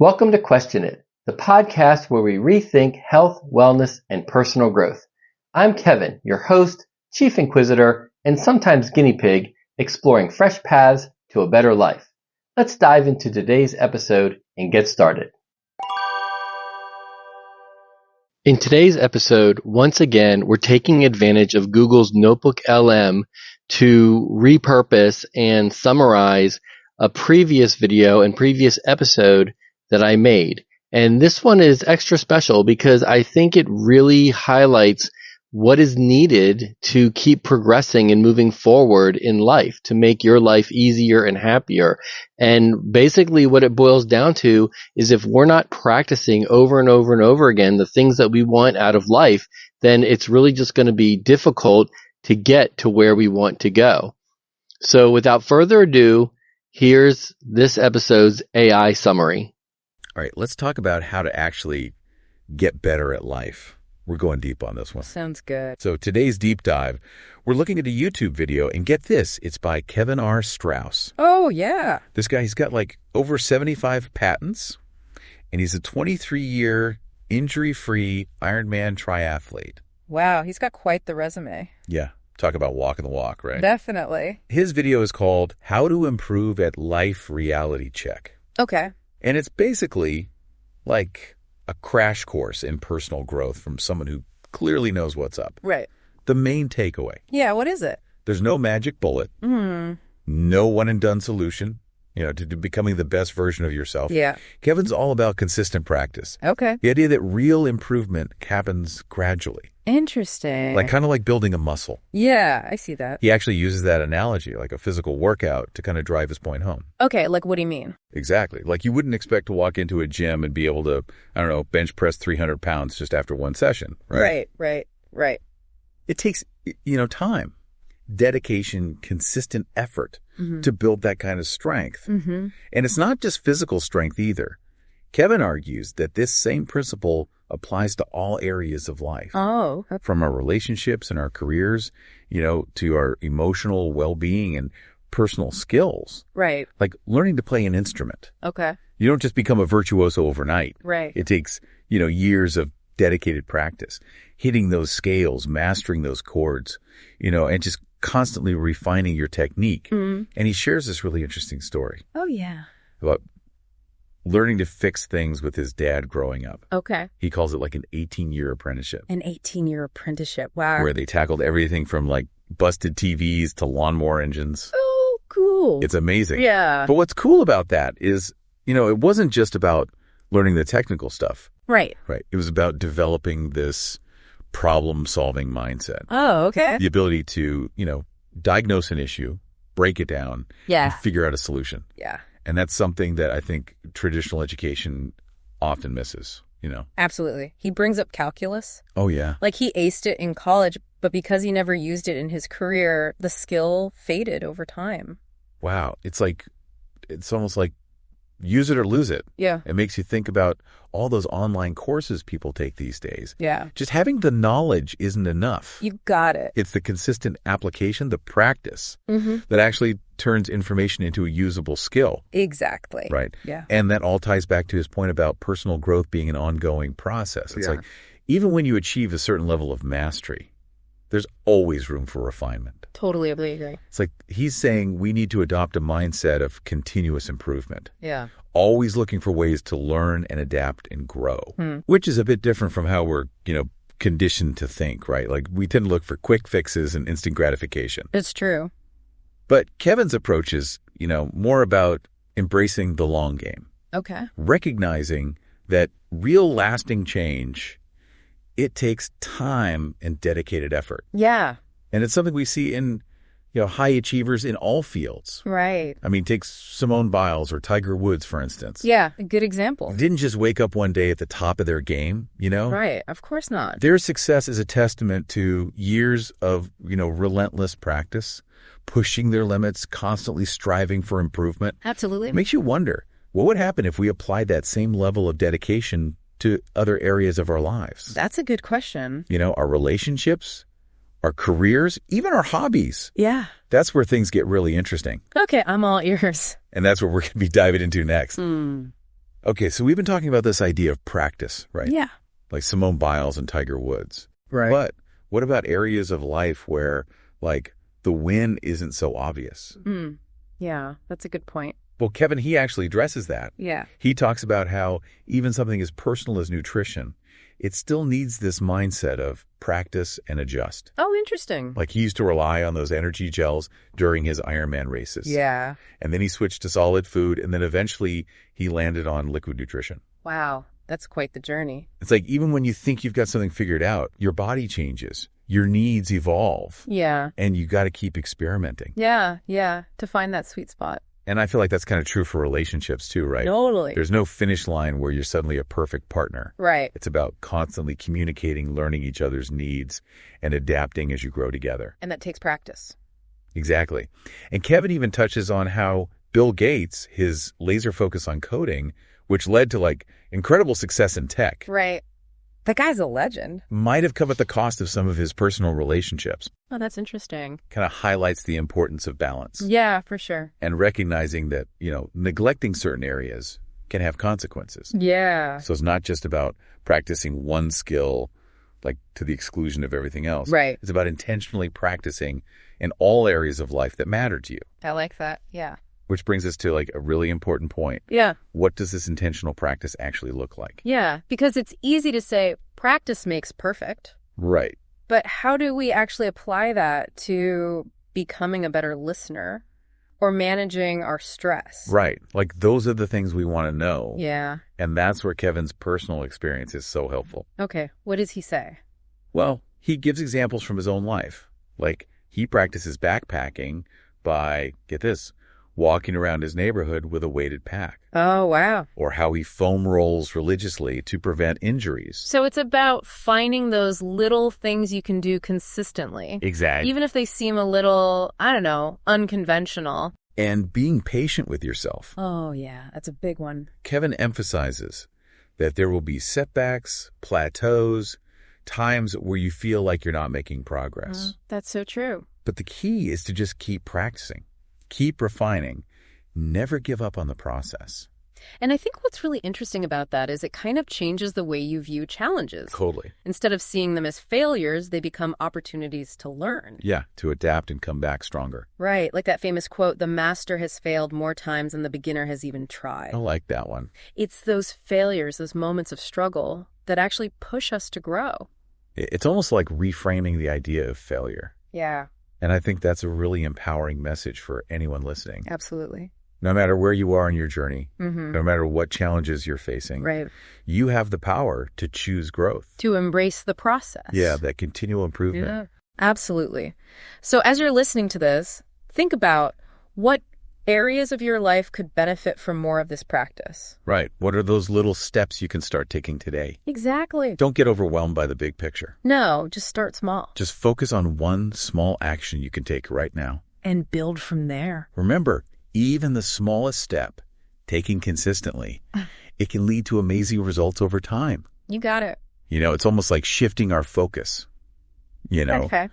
Welcome to Question It, the podcast where we rethink health, wellness, and personal growth. I'm Kevin, your host, chief inquisitor, and sometimes guinea pig, exploring fresh paths to a better life. Let's dive into today's episode and get started. In today's episode, once again, we're taking advantage of Google's Notebook LM to repurpose and summarize a previous video and previous episode that I made. And this one is extra special because I think it really highlights what is needed to keep progressing and moving forward in life to make your life easier and happier. And basically what it boils down to is if we're not practicing over and over and over again the things that we want out of life, then it's really just going to be difficult to get to where we want to go. So without further ado, here's this episode's AI summary. All right, let's talk about how to actually get better at life. We're going deep on this one. Sounds good. So today's deep dive, we're looking at a YouTube video, and get this, it's by Kevin R. Strauss. Oh, yeah. This guy, he's got like over 75 patents, and he's a 23-year injury-free Ironman triathlete. Wow, he's got quite the resume. Yeah, talk about walking the walk, right? Definitely. His video is called How to Improve at Life Reality Check. Okay. And it's basically like a crash course in personal growth from someone who clearly knows what's up. Right. The main takeaway. Yeah, what is it? There's no magic bullet. No one-and-done solution, to becoming the best version of yourself. Yeah. Kevin's all about consistent practice. Okay. The idea that real improvement happens gradually. Interesting. Kind of like building a muscle. Yeah, I see that. He actually uses that analogy, like a physical workout, to kind of drive his point home. Okay, like what do you mean? Exactly. Like you wouldn't expect to walk into a gym and be able to, bench press 300 pounds just after one session, right? Right. It takes, time, dedication, consistent effort to build that kind of strength. And it's not just physical strength either. Kevin argues that this same principle applies to all areas of life. Oh. Okay. From our relationships and our careers, to our emotional well-being and personal skills. Right. Like learning to play an instrument. Okay. You don't just become a virtuoso overnight. Right. It takes, years of dedicated practice, hitting those scales, mastering those chords, and just constantly refining your technique. And he shares this really interesting story. Oh, yeah. About learning to fix things with his dad growing up. Okay. He calls it like an 18-year apprenticeship. An 18-year apprenticeship. Wow. Where they tackled everything from like busted TVs to lawnmower engines. Oh, cool. It's amazing. Yeah. But what's cool about that is, it wasn't just about learning the technical stuff. Right. Right. It was about developing this problem-solving mindset. Oh, okay. The ability to, diagnose an issue, break it down, Yeah. and figure out a solution. Yeah. And that's something that I think traditional education often misses, Absolutely. He brings up calculus. Oh, yeah. Like he aced it in college, but because he never used it in his career, the skill faded over time. Wow. It's almost like use it or lose it. Yeah. It makes you think about all those online courses people take these days. Yeah. Just having the knowledge isn't enough. You got it. It's the consistent application, the practice, that actually turns information into a usable skill. Exactly. Right. Yeah. And that all ties back to his point about personal growth being an ongoing process. It's like even when you achieve a certain level of mastery, there's always room for refinement. Totally agree. It's like he's saying we need to adopt a mindset of continuous improvement. Yeah. Always looking for ways to learn and adapt and grow, which is a bit different from how we're, conditioned to think, right? Like we tend to look for quick fixes and instant gratification. It's true. But Kevin's approach is, more about embracing the long game. Okay. Recognizing that real lasting change, it takes time and dedicated effort. Yeah. And it's something we see in, high achievers in all fields. Right. I mean, take Simone Biles or Tiger Woods, for instance. Yeah. A good example. They didn't just wake up one day at the top of their game, Right. Of course not. Their success is a testament to years of, relentless practice, pushing their limits, constantly striving for improvement. Absolutely. It makes you wonder, what would happen if we applied that same level of dedication to other areas of our lives? That's a good question. Our relationships, our careers, even our hobbies. Yeah. That's where things get really interesting. Okay, I'm all ears. And that's what we're going to be diving into next. Okay, so we've been talking about this idea of practice, right? Yeah. Like Simone Biles and Tiger Woods. Right. But what about areas of life where, like, the win isn't so obvious? Yeah, that's a good point. Well, Kevin, he actually addresses that. Yeah. He talks about how even something as personal as nutrition, it still needs this mindset of practice and adjust. Oh, interesting. Like he used to rely on those energy gels during his Ironman races. Yeah. And then he switched to solid food, and then eventually he landed on liquid nutrition. Wow, that's quite the journey. It's like even when you think you've got something figured out, your body changes, your needs evolve, Yeah. and you got to keep experimenting. Yeah, to find that sweet spot. And I feel like that's kind of true for relationships too, right? Totally. There's no finish line where you're suddenly a perfect partner. Right. It's about constantly communicating, learning each other's needs, and adapting as you grow together. And that takes practice. Exactly. And Kevin even touches on how Bill Gates, his laser focus on coding, which led to like incredible success in tech, Right. That guy's a legend. might have come at the cost of some of his personal relationships. Oh, that's interesting. Kind of highlights the importance of balance Yeah, for sure. and recognizing that, neglecting certain areas can have consequences. Yeah. So it's not just about practicing one skill, like to the exclusion of everything else. Right. It's about intentionally practicing in all areas of life that matter to you, I like that. Yeah. which brings us to like a really important point. Yeah. What does this intentional practice actually look like? Yeah. Because it's easy to say practice makes perfect. Right. But how do we actually apply that to becoming a better listener or managing our stress? Right. Like those are the things we want to know. Yeah. And that's where Kevin's personal experience is so helpful. Okay. What does he say? Well, he gives examples from his own life. Like he practices backpacking by, get this, walking around his neighborhood with a weighted pack. Oh, wow. Or how he foam rolls religiously to prevent injuries. So it's about finding those little things you can do consistently. Exactly. Even if they seem a little, I don't know, unconventional. And being patient with yourself. Oh, yeah. That's a big one. Kevin emphasizes that there will be setbacks, plateaus, times where you feel like you're not making progress. That's so true. But the key is to just keep practicing, keep refining, never give up on the process. And I think what's really interesting about that is it kind of changes the way you view challenges. Totally. Instead of seeing them as failures, they become opportunities to learn. Yeah, to adapt and come back stronger. Right. Like that famous quote, the master has failed more times than the beginner has even tried. I like that one. It's those failures, those moments of struggle that actually push us to grow. It's almost like reframing the idea of failure. Yeah, And I think that's a really empowering message for anyone listening. absolutely. No matter where you are in your journey, Mm-hmm. no matter what challenges you're facing, Right. you have the power to choose growth. To embrace the process. Yeah, that continual improvement. Yeah, absolutely. So as you're listening to this, think about what areas of your life could benefit from more of this practice. Right. What are those little steps you can start taking today? Exactly. Don't get overwhelmed by the big picture. No, just start small. Just focus on one small action you can take right now. And build from there. Remember, even the smallest step, taken consistently, it can lead to amazing results over time. You got it. It's almost like shifting our focus, Okay.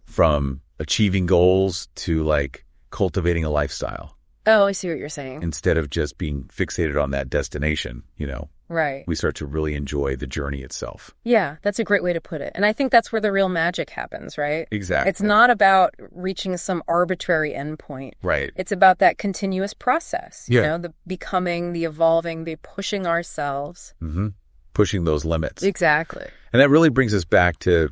from achieving goals to like cultivating a lifestyle Oh, I see what you're saying. instead of just being fixated on that destination. Right. We start to really enjoy the journey itself. Yeah, that's a great way to put it. And I think that's where the real magic happens, right? Exactly. It's not about reaching some arbitrary endpoint. Right. It's about that continuous process, Yeah. the becoming, the evolving, the pushing ourselves. Mm-hmm. Pushing those limits. Exactly. And that really brings us back to,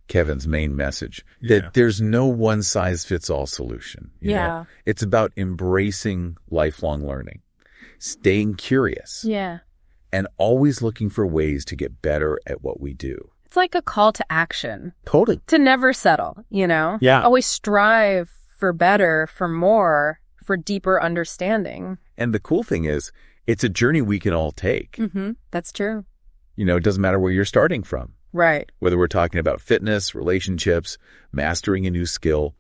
Kevin's main message, that there's no one-size-fits-all solution. you know? Yeah. It's about embracing lifelong learning, staying curious, Yeah. and always looking for ways to get better at what we do. It's like a call to action, Totally. to never settle, Yeah. Always strive for better, for more, for deeper understanding. And the cool thing is, it's a journey we can all take. Mm-hmm. That's true. It doesn't matter where you're starting from, Right. whether we're talking about fitness, relationships, mastering a new skill,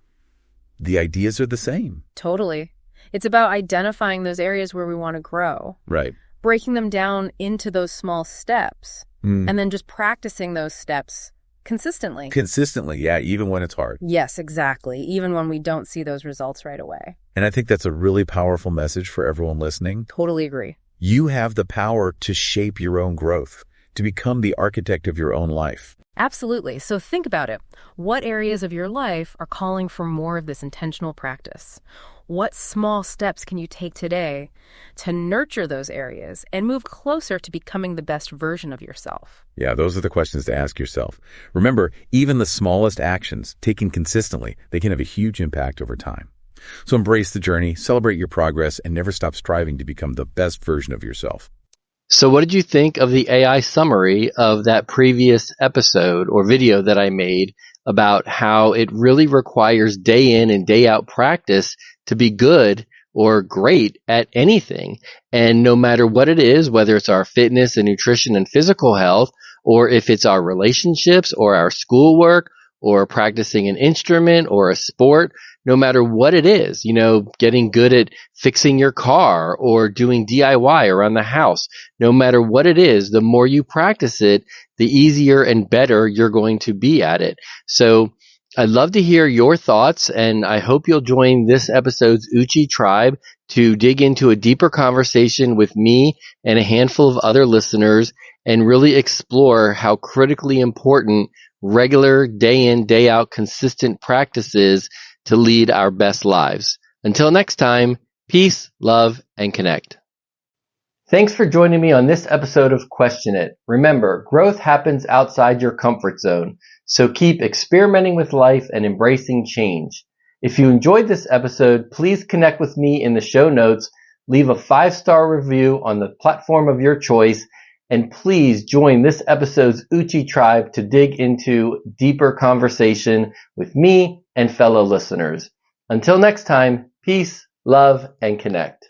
the ideas are the same. Totally. It's about identifying those areas where we want to grow, Right. breaking them down into those small steps, and then just practicing those steps consistently. Consistently, yeah, even when it's hard. Yes, exactly. Even when we don't see those results right away. And I think that's a really powerful message for everyone listening. Totally agree. You have the power to shape your own growth, to become the architect of your own life. Absolutely. So think about it. What areas of your life are calling for more of this intentional practice? What small steps can you take today to nurture those areas and move closer to becoming the best version of yourself? Yeah, those are the questions to ask yourself. Remember, even the smallest actions, taken consistently, they can have a huge impact over time. So embrace the journey, celebrate your progress, and never stop striving to become the best version of yourself. So what did you think of the AI summary of that previous episode or video that I made about how it really requires day in and day out practice to be good or great at anything? And no matter what it is, whether it's our fitness and nutrition and physical health, or if it's our relationships or our schoolwork or practicing an instrument or a sport, no matter what it is, getting good at fixing your car or doing DIY around the house, no matter what it is, the more you practice it, the easier and better you're going to be at it. So I'd love to hear your thoughts, and I hope you'll join this episode's uchiTribe to dig into a deeper conversation with me and a handful of other listeners and really explore how critically important regular day in, day out consistent practice is to lead our best lives. Until next time, peace, love, and connect. Thanks for joining me on this episode of Question It. Remember, growth happens outside your comfort zone, so keep experimenting with life and embracing change. If you enjoyed this episode, please connect with me in the show notes, leave a 5-star review on the platform of your choice, and please join this episode's uchiTribe to dig into deeper conversation with me and fellow listeners. Until next time, peace, love, and connect.